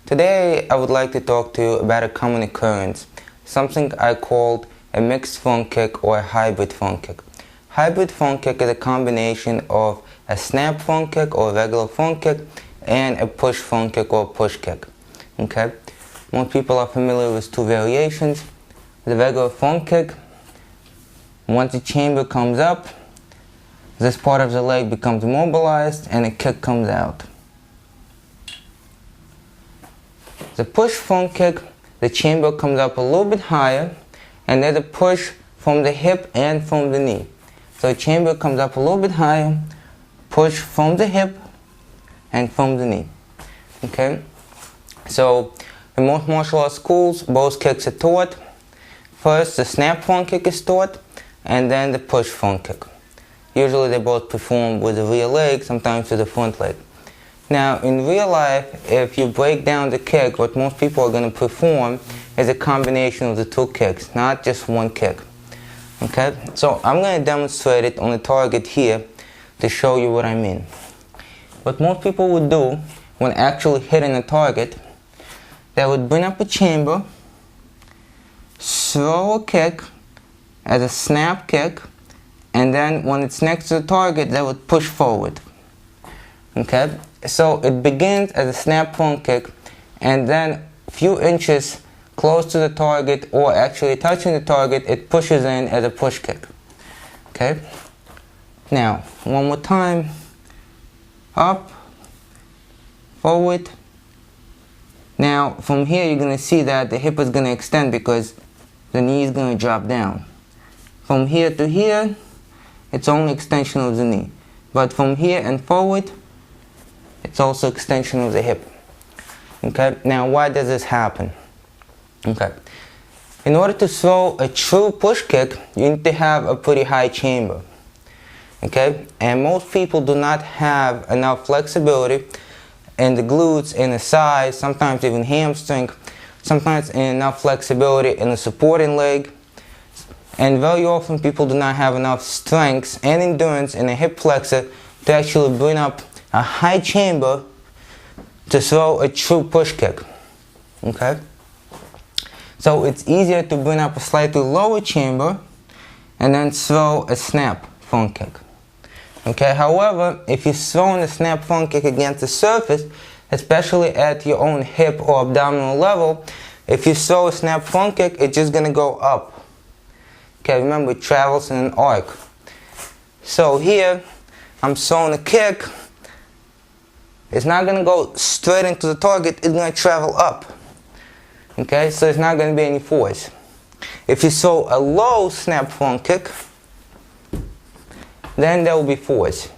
Today I would like to talk to you about a common occurrence, something I called a mixed phone kick or a hybrid phone kick. Hybrid phone kick is a combination of a snap phone kick or a regular phone kick and a push phone kick or push kick. Okay? Most people are familiar with two variations. The regular phone kick, once the chamber comes up, this part of the leg becomes mobilized and a kick comes out. The push phone kick, the chamber comes up a little bit higher and there's a push from the hip and from the knee. So the chamber comes up a little bit higher, push from the hip and from the knee. Okay? So in most martial arts schools, both kicks are taught. First, the snap phone kick is taught and then the push phone kick. Usually they both perform with the rear leg, sometimes with the front leg. Now, in real life, if you break down the kick, what most people are going to perform is a combination of the two kicks, not just one kick. Okay? So I'm going to demonstrate it on the target here to show you what I mean. What most people would do when actually hitting a target, they would bring up a chamber, throw a kick as a snap kick, and then when it's next to the target, they would push forward. Okay? So it begins as a snap phone kick, and then a few inches close to the target or actually touching the target, it pushes in as a push kick. Okay? Now, one more time. Up, forward. Now, from here you're going to see that the hip is going to extend because the knee is going to drop down. From here to here, it's only extension of the knee. But from here and forward, it's also extension of the hip. Okay, now why does this happen? Okay, in order to throw a true push kick, you need to have a pretty high chamber. Okay, and most people do not have enough flexibility in the glutes, in the thighs, sometimes even hamstring, sometimes enough flexibility in the supporting leg. And very often people do not have enough strength and endurance in the hip flexor to actually bring up a high chamber to throw a true push kick. Okay? So it's easier to bring up a slightly lower chamber and then throw a snap phone kick. Okay? However, if you're throwing a snap phone kick against the surface, especially at your own hip or abdominal level, if you throw a snap phone kick, it's just going to go up. Okay, remember, it travels in an arc. So here, I'm throwing a kick. It's not going to go straight into the target, it's going to travel up. Okay, so it's not going to be any force. If you throw a low snap phone kick, then there will be force.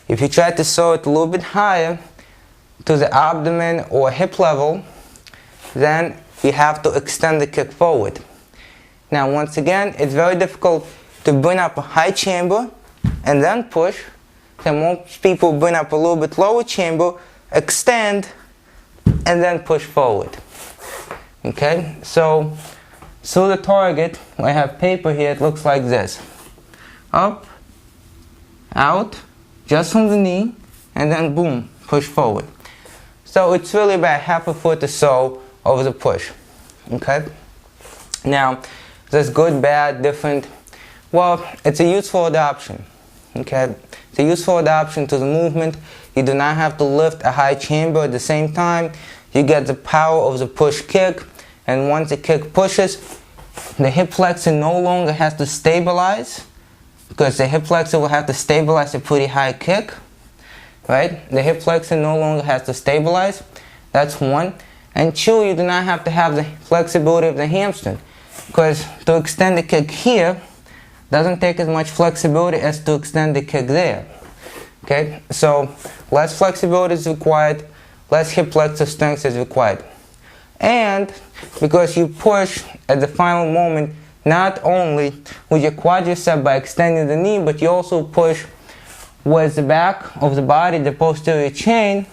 If you try to throw it a little bit higher to the abdomen or hip level, then you have to extend the kick forward. Now, once again, it's very difficult to bring up a high chamber and then push. So most people bring up a little bit lower chamber, extend, and then push forward. Okay, so through the target, I have paper here, it looks like this. Up, out, just from the knee, and then boom, push forward. So it's really about half a foot or so over the push. Okay, now, is this good, bad, different? Well, it's a useful adaptation. Okay, it's a useful adaptation to the movement. You do not have to lift a high chamber at the same time. You get the power of the push kick, and once the kick pushes, the hip flexor no longer has to stabilize, because the hip flexor will have to stabilize a pretty high kick. Right? The hip flexor no longer has to stabilize. That's one. And two, you do not have to have the flexibility of the hamstring, because to extend the kick here doesn't take as much flexibility as to extend the kick there. Okay, so less flexibility is required, less hip flexor strength is required. And because you push at the final moment, not only with your quadricep by extending the knee, but you also push with the back of the body, the posterior chain,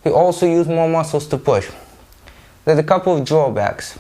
you also use more muscles to push. There's a couple of drawbacks.